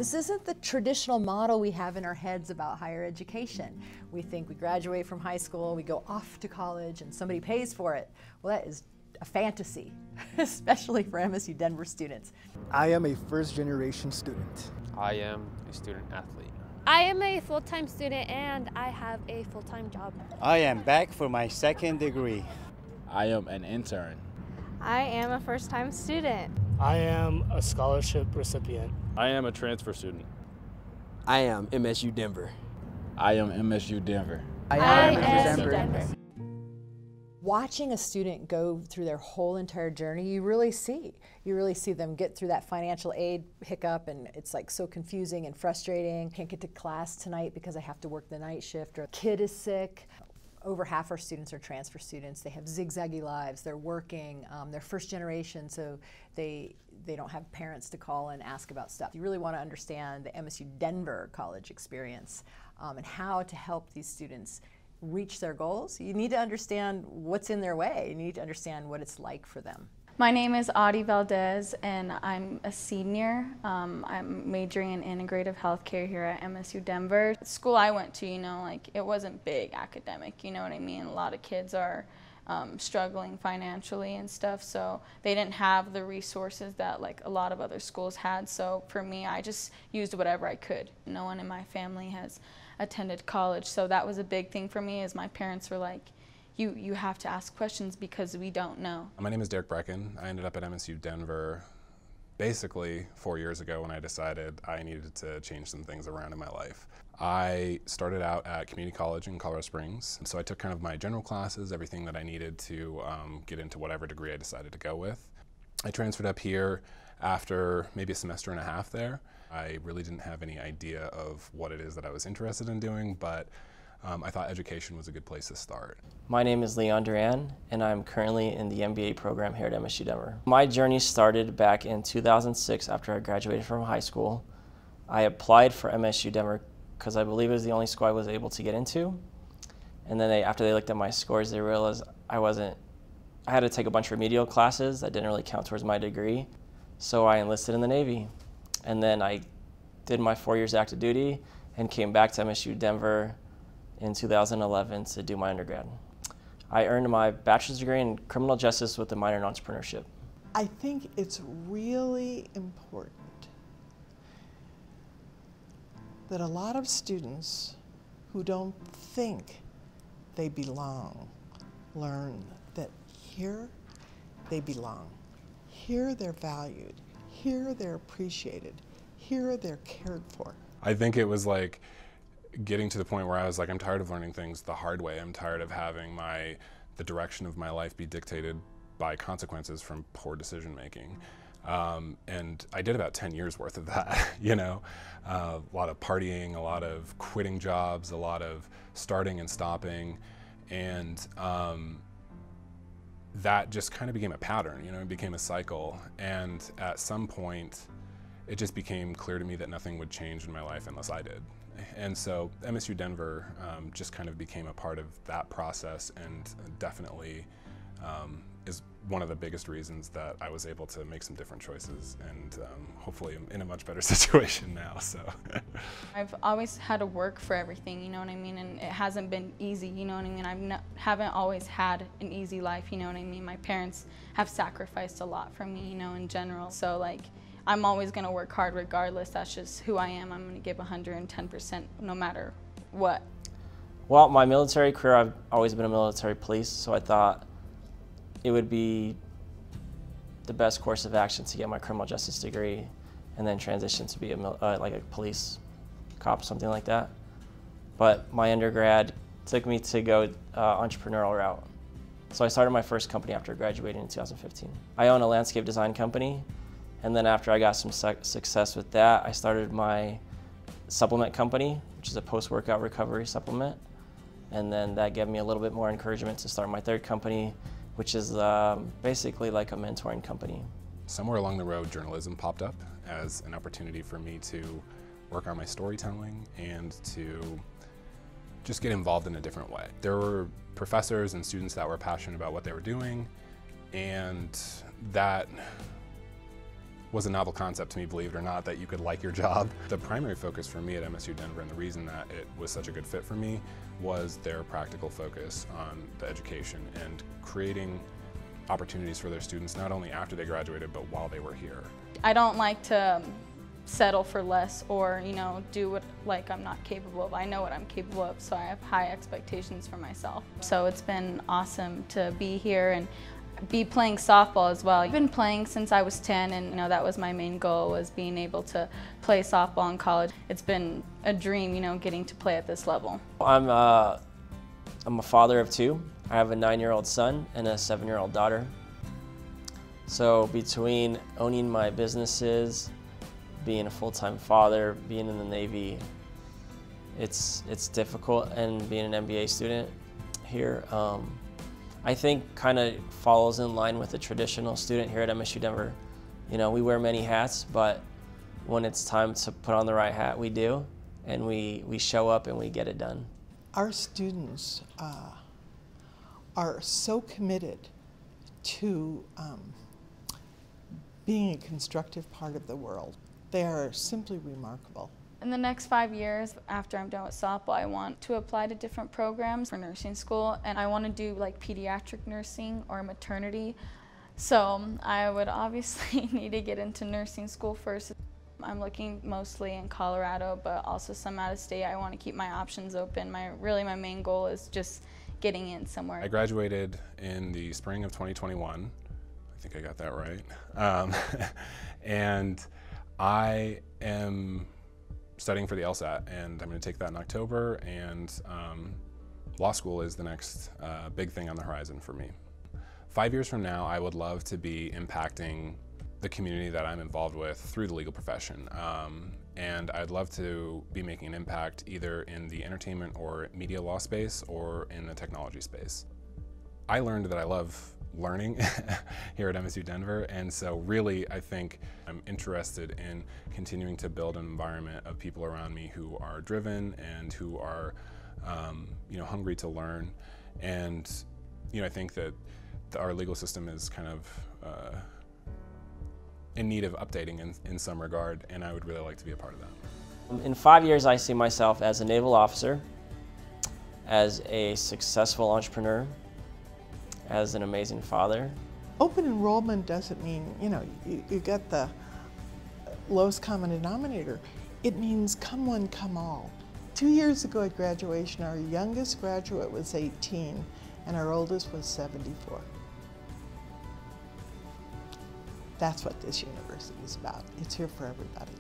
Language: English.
This isn't the traditional model we have in our heads about higher education. We think we graduate from high school, we go off to college, and somebody pays for it. Well, that is a fantasy, especially for MSU Denver students. I am a first-generation student. I am a student athlete. I am a full-time student and I have a full-time job. I am back for my second degree. I am an intern. I am a first-time student. I am a scholarship recipient. I am a transfer student. I am MSU Denver. I am MSU Denver. I am MSU Denver. Watching a student go through their whole entire journey, you really see them get through that financial aid hiccup, and it's like so confusing and frustrating. Can't get to class tonight because I have to work the night shift, or a kid is sick. Over half our students are transfer students. They have zigzaggy lives. They're working. They're first generation, so they don't have parents to call and ask about stuff. You really want to understand the MSU Denver college experience and how to help these students reach their goals. You need to understand what's in their way. You need to understand what it's like for them. My name is Audie Valdez and I'm a senior. I'm majoring in integrative healthcare here at MSU Denver. The school I went to, it wasn't big academic, you know what I mean? A lot of kids are struggling financially and stuff, so they didn't have the resources that a lot of other schools had. So for me, I just used whatever I could. No one in my family has attended college, so that was a big thing for me, is my parents were like, you have to ask questions because we don't know. My name is Derek Brecken. I ended up at MSU Denver basically 4 years ago when I decided I needed to change some things around in my life. I started out at community college in Colorado Springs, and so I took kind of my general classes, everything that I needed to get into whatever degree I decided to go with. I transferred up here after maybe a semester and a half there. I really didn't have any idea of what it is that I was interested in doing, but I thought education was a good place to start. My name is Leon Duran, and I'm currently in the MBA program here at MSU Denver. My journey started back in 2006 after I graduated from high school. I applied for MSU Denver because I believe it was the only school I was able to get into. And then after they looked at my scores, they realized I had to take a bunch of remedial classes that didn't really count towards my degree. So I enlisted in the Navy. And then I did my 4 years active duty and came back to MSU Denver in 2011 to do my undergrad. I earned my bachelor's degree in criminal justice with a minor in entrepreneurship. I think it's really important that a lot of students who don't think they belong learn that here they belong. Here they're valued. Here they're appreciated. Here they're cared for. I think it was like getting to the point where I was like, I'm tired of learning things the hard way. I'm tired of having the direction of my life be dictated by consequences from poor decision making. And I did about 10 years worth of that, a lot of partying, a lot of quitting jobs, a lot of starting and stopping. And that just kind of became a pattern, it became a cycle. And at some point, it just became clear to me that nothing would change in my life unless I did. And so MSU Denver just kind of became a part of that process, and definitely is one of the biggest reasons that I was able to make some different choices, and hopefully I'm in a much better situation now. So I've always had to work for everything, you know what I mean, and it hasn't been easy, you know what I mean. I haven't always had an easy life, you know what I mean. My parents have sacrificed a lot for me, in general. So I'm always going to work hard regardless. That's just who I am. I'm going to give 110% no matter what. Well, my military career, I've always been a military police, so I thought it would be the best course of action to get my criminal justice degree and then transition to be like a police cop, something like that. But my undergrad took me to go entrepreneurial route. So I started my first company after graduating in 2015. I own a landscape design company. And then after I got some success with that, I started my supplement company, which is a post-workout recovery supplement. And then that gave me a little bit more encouragement to start my third company, which is basically like a mentoring company. Somewhere along the road, journalism popped up as an opportunity for me to work on my storytelling and to just get involved in a different way. There were professors and students that were passionate about what they were doing, and that was a novel concept to me, believe it or not, that you could like your job. The primary focus for me at MSU Denver, and the reason that it was such a good fit for me, was their practical focus on the education and creating opportunities for their students, not only after they graduated, but while they were here. I don't like to settle for less or, do what like I'm not capable of. I know what I'm capable of, so I have high expectations for myself. So it's been awesome to be here and be playing softball as well. I've been playing since I was 10, and that was my main goal, was being able to play softball in college. It's been a dream, getting to play at this level. I'm a father of 2. I have a 9-year-old son and a 7-year-old daughter. So between owning my businesses, being a full-time father, being in the Navy, it's difficult, and being an MBA student here, I think kind of follows in line with a traditional student here at MSU Denver. We wear many hats, but when it's time to put on the right hat, we do, and we show up and we get it done. Our students are so committed to being a constructive part of the world. They are simply remarkable. In the next 5 years, after I'm done with softball, I want to apply to different programs for nursing school, and I want to do like pediatric nursing or maternity. So I would obviously need to get into nursing school first. I'm looking mostly in Colorado, but also some out of state. I want to keep my options open. Really my main goal is just getting in somewhere. I graduated in the spring of 2021. I think I got that right. And I am studying for the LSAT, and I'm going to take that in October, and law school is the next big thing on the horizon for me. 5 years from now, I would love to be impacting the community that I'm involved with through the legal profession. And I'd love to be making an impact either in the entertainment or media law space or in the technology space. I learned that I love learning here at MSU Denver, and so really I think I'm interested in continuing to build an environment of people around me who are driven and who are hungry to learn. And I think that our legal system is kind of in need of updating in some regard, and I would really like to be a part of that. In 5 years, I see myself as a naval officer, as a successful entrepreneur, as an amazing father. Open enrollment doesn't mean, you get the lowest common denominator. It means come one, come all. 2 years ago at graduation, our youngest graduate was 18 and our oldest was 74. That's what this university is about. It's here for everybody.